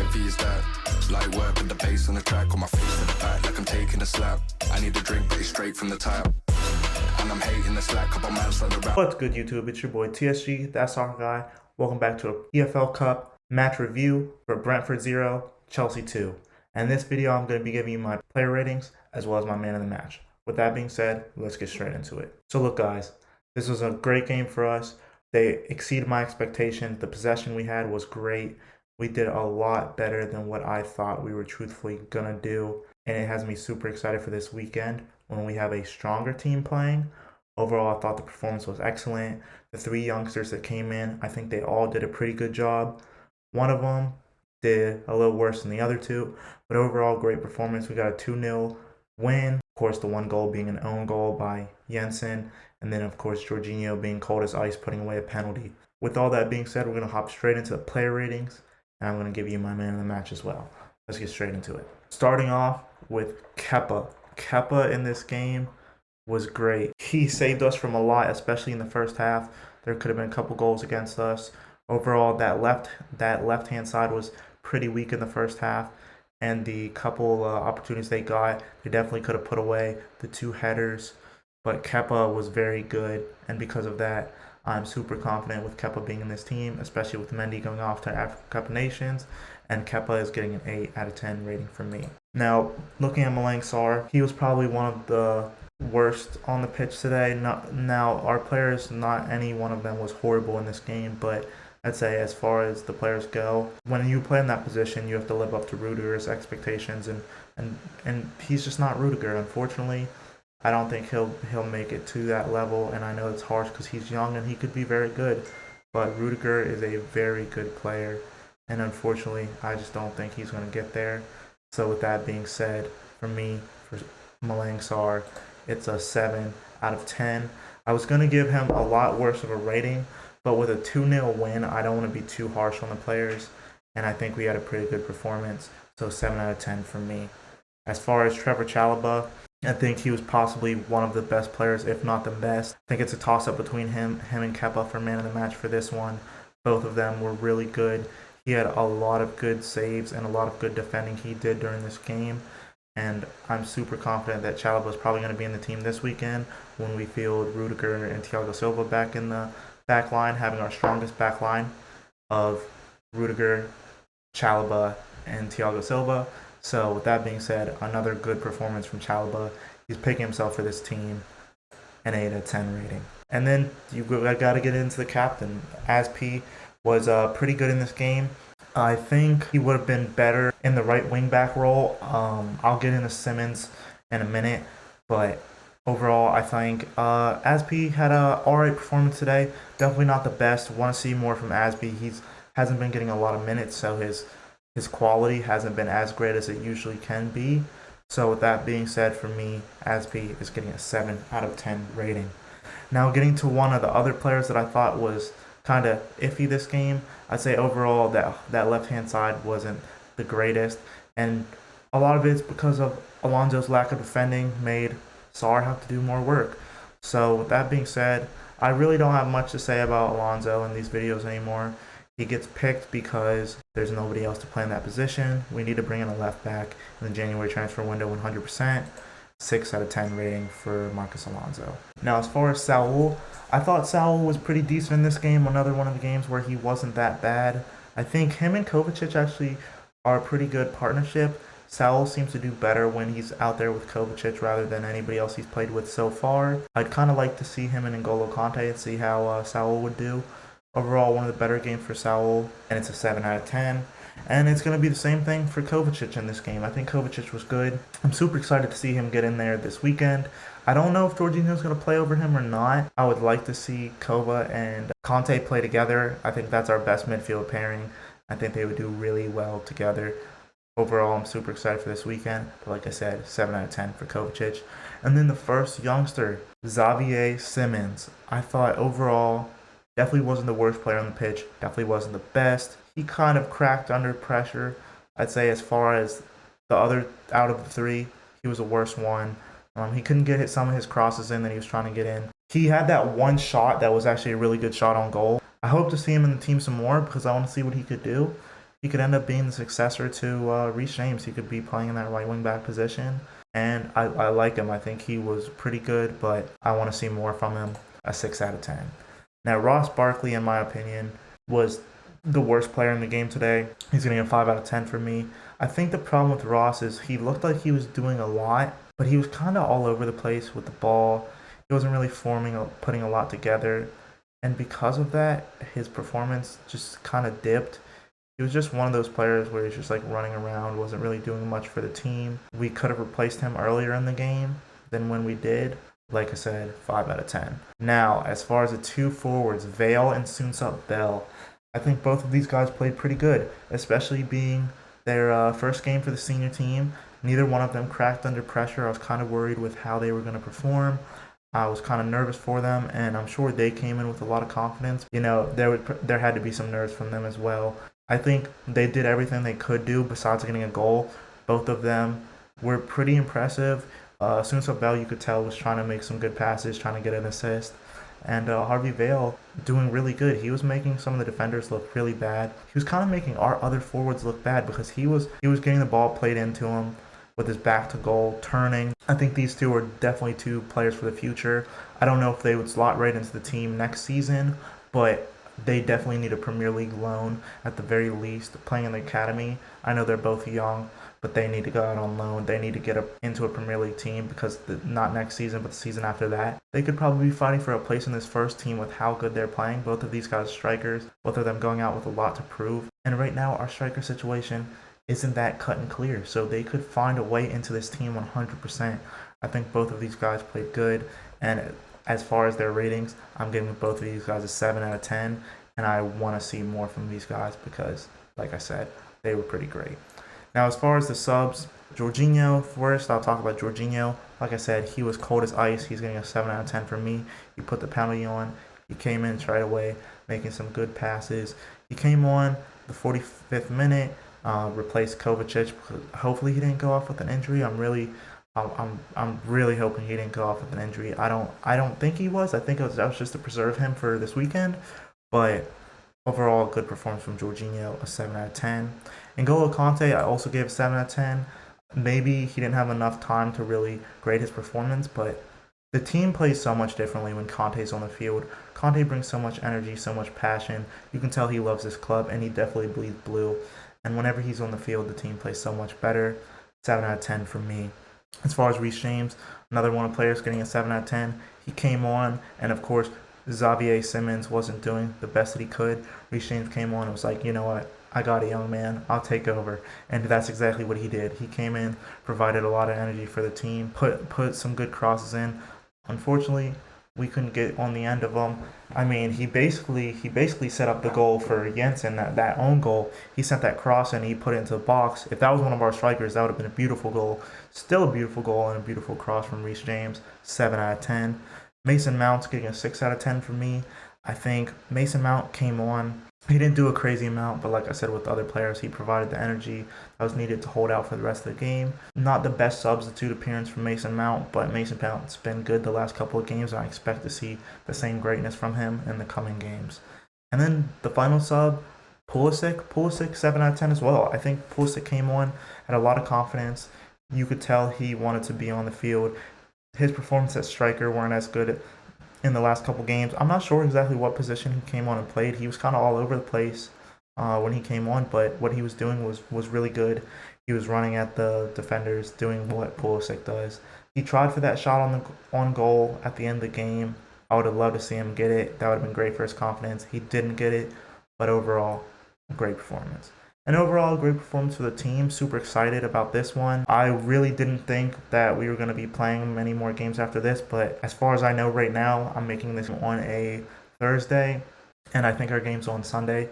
heavy is that? Light work with the bass on the track, on my face in the back like I'm taking a slap. I need a drink, but it's straight from the tap. And I'm hating the slack, couple miles on the rap. What's good, YouTube? It's your boy TSG, That Soccer Guy. Welcome back to a EFL Cup match review for Brentford 0, Chelsea 2. And in this video, I'm going to be giving you my player ratings as well as my man of the match. With that being said, let's get straight into it. So look, guys, this was a great game for us. They exceeded my expectations. The possession we had was great. We did a lot better than what I thought we were truthfully going to do. And it has me super excited for this weekend when we have a stronger team playing. Overall, I thought the performance was excellent. The three youngsters that came in, I think they all did a pretty good job. One of them did a little worse than the other two, but overall, great performance. We got a 2-0 win. Of course, the one goal being an own goal by Jensen, and then, of course, Georginio being cold as ice, putting away a penalty. With all that being said, we're going to hop straight into the player ratings, and I'm going to give you my man of the match as well. Let's get straight into it. Starting off with Keppa. Keppa in this game was great. He saved us from a lot, especially in the first half. There could have been a couple goals against us. Overall, that left-hand side was pretty weak in the first half, and the couple opportunities they got, they definitely could have put away the two headers. But Keppa was very good, and because of that, I'm super confident with Keppa being in this team, especially with Mendy going off to African Cup of Nations, and Keppa is getting an 8 out of 10 rating from me. Now, looking at Malang Sarr, he was probably one of the worst on the pitch today. Now, our players, not any one of them was horrible in this game, but I'd say as far as the players go, when you play in that position, you have to live up to Rudiger's expectations, and he's just not Rudiger. Unfortunately, I don't think he'll make it to that level, and I know it's harsh because he's young and he could be very good, but Rudiger is a very good player, and unfortunately, I just don't think he's going to get there. So with that being said, for me, for Malang Sarr, it's a 7 out of 10. I was going to give him a lot worse of a rating, but with a 2-0 win, I don't want to be too harsh on the players, and I think we had a pretty good performance, so 7 out of 10 for me. As far as Trevoh Chalobah, I think he was possibly one of the best players, if not the best. I think it's a toss-up between him and Keppa for man of the match for this one. Both of them were really good. He had a lot of good saves and a lot of good defending he did during this game. And I'm super confident that Chalobah is probably going to be in the team this weekend when we field Rudiger and Thiago Silva back in the back line, having our strongest back line of Rudiger, Chalobah, and Thiago Silva. So with that being said, another good performance from Chalobah. He's picking himself for this team, an 8 out of 10 rating. And then you got to get into the captain. Asp was pretty good in this game. I think he would have been better in the right wing back role. I'll get into Simmons in a minute, but overall, I think Asp had a alright performance today. Definitely not the best. Want to see more from Asp. He's hasn't been getting a lot of minutes, so his quality hasn't been as great as it usually can be. So with that being said, for me, Asp is getting a 7 out of 10 rating. Now getting to one of the other players that I thought was kind of iffy this game, I'd say overall that left-hand side wasn't the greatest. And a lot of it's because of Alonso's lack of defending made Sarr have to do more work. So with that being said, I really don't have much to say about Alonso in these videos anymore. He gets picked because there's nobody else to play in that position. We need to bring in a left back in the January transfer window 100%. 6 out of 10 rating for Marcos Alonso. Now, as far as Saul, I thought Saul was pretty decent in this game. Another one of the games where he wasn't that bad. I think him and Kovacic actually are a pretty good partnership. Saul seems to do better when he's out there with Kovacic rather than anybody else he's played with so far. I'd kind of like to see him and N'Golo Kante and see how Saul would do. Overall, one of the better games for Saul, and it's a 7 out of 10. And it's going to be the same thing for Kovacic in this game. I think Kovacic was good. I'm super excited to see him get in there this weekend. I don't know if Georginio is going to play over him or not. I would like to see Kova and Conte play together. I think that's our best midfield pairing. I think they would do really well together. Overall, I'm super excited for this weekend. But like I said, 7 out of 10 for Kovacic. And then the first youngster, Xavier Simmons. I thought overall, definitely wasn't the worst player on the pitch. Definitely wasn't the best. He kind of cracked under pressure. I'd say as far as the other out of the three, he was the worst one. He couldn't get some of his crosses in that he was trying to get in. He had that one shot that was actually a really good shot on goal. I hope to see him in the team some more because I want to see what he could do. he could end up being the successor to Reece James. He could be playing in that right wing back position. And I like him. I think he was pretty good, but I want to see more from him. A 6 out of 10. Now, Ross Barkley, in my opinion, was the worst player in the game today. He's getting a 5 out of 10 for me. I think the problem with Ross is he looked like he was doing a lot, but he was kind of all over the place with the ball. He wasn't really putting a lot together. And because of that, his performance just kind of dipped. He was just one of those players where he's just like running around, wasn't really doing much for the team. We could have replaced him earlier in the game than when we did. Like I said, 5 out of 10. Now, as far as the two forwards, Vale and Soonsup Bell, I think both of these guys played pretty good, especially being their first game for the senior team. Neither one of them cracked under pressure. I was kind of worried with how they were going to perform. I was kind of nervous for them, and I'm sure they came in with a lot of confidence. You know, there had to be some nerves from them as well. I think they did everything they could do besides getting a goal. Both of them were pretty impressive. Soonsup Bell, you could tell, was trying to make some good passes, trying to get an assist. And Harvey Vale doing really good. He was making some of the defenders look really bad. He was kind of making our other forwards look bad because he was getting the ball played into him with his back to goal, turning. I think these two are definitely two players for the future. I don't know if they would slot right into the team next season, but they definitely need a Premier League loan at the very least, playing in the academy. I know they're both young, but they need to go out on loan. They need to get into a Premier League team because not next season, but the season after that. They could probably be fighting for a place in this first team with how good they're playing. Both of these guys are strikers, both of them going out with a lot to prove. And right now, our striker situation isn't that cut and clear, so they could find a way into this team 100%. I think both of these guys played good, and as far as their ratings, I'm giving both of these guys a 7 out of 10, and I want to see more from these guys because, like I said, they were pretty great. Now, as far as the subs, Georginio first, I'll talk about Georginio. Like I said, he was cold as ice. He's getting a 7 out of 10 for me. He put the penalty on. He came in right away, making some good passes. He came on the 45th minute, replaced Kovacic. Hopefully, he didn't go off with an injury. I'm really hoping he didn't go off with an injury. I don't think he was. I think that was just to preserve him for this weekend. But overall, good performance from Georginio, a 7 out of 10. N'Golo Kante, I also gave a 7 out of 10. Maybe he didn't have enough time to really grade his performance, but the team plays so much differently when Conte's on the field. Conte brings so much energy, so much passion. You can tell he loves this club, and he definitely bleeds blue. And whenever he's on the field, the team plays so much better. 7 out of 10 for me. As far as Reece James, another one of the players getting a 7 out of 10. He came on, and of course, Xavier Simmons wasn't doing the best that he could. Reece James came on and was like, you know what? I got a young man. I'll take over. And that's exactly what he did. He came in, provided a lot of energy for the team, put some good crosses in. Unfortunately, we couldn't get on the end of them. I mean, he basically set up the goal for Jensen, that own goal. He sent that cross and he put it into the box. If that was one of our strikers, that would have been a beautiful goal. Still a beautiful goal and a beautiful cross from Reece James. 7 out of 10. Mason Mount's getting a 6 out of 10 for me. I think Mason Mount came on. He didn't do a crazy amount, but like I said with other players, he provided the energy that was needed to hold out for the rest of the game. Not the best substitute appearance for Mason Mount, but Mason Mount's been good the last couple of games, and I expect to see the same greatness from him in the coming games. And then the final sub, Pulisic 7 out of 10 as well. I think Pulisic came on, had a lot of confidence. You could tell he wanted to be on the field. His performance at striker weren't as good in the last couple games. I'm not sure exactly what position he came on and played. He was kind of all over the place when he came on, but what he was doing was really good. He was running at the defenders, doing what Pulisic does. He tried for that shot on goal at the end of the game. I would have loved to see him get it. That would have been great for his confidence. He didn't get it, but overall, a great performance. And overall, great performance for the team. Super excited about this one. I really didn't think that we were going to be playing many more games after this, but as far as I know right now, I'm making this on a Thursday, and I think our game's on Sunday.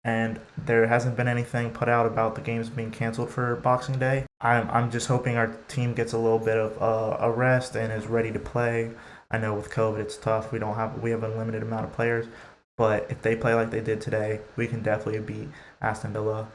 And there hasn't been anything put out about the games being canceled for Boxing Day. I'm just hoping our team gets a little bit of a rest and is ready to play. I know with COVID it's tough. We have a limited amount of players. But if they play like they did today, we can definitely beat Aston Villa.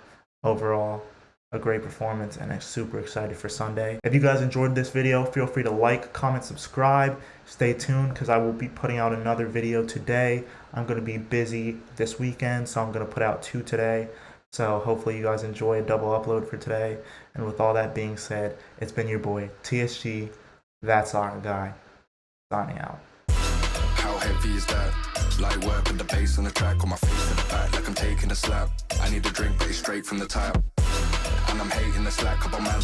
Overall, a great performance, and I'm super excited for Sunday. If you guys enjoyed this video, feel free to like, comment, subscribe. Stay tuned because I will be putting out another video today. I'm going to be busy this weekend, so I'm going to put out 2 today. So hopefully you guys enjoy a double upload for today. And with all that being said, it's been your boy TSG, that's our guy, signing out. How heavy is that? Light work with the bass on the track, on my face to the back like I'm taking a slap. I need a drink, but it's straight from the tap. And I'm hating the slack, couple man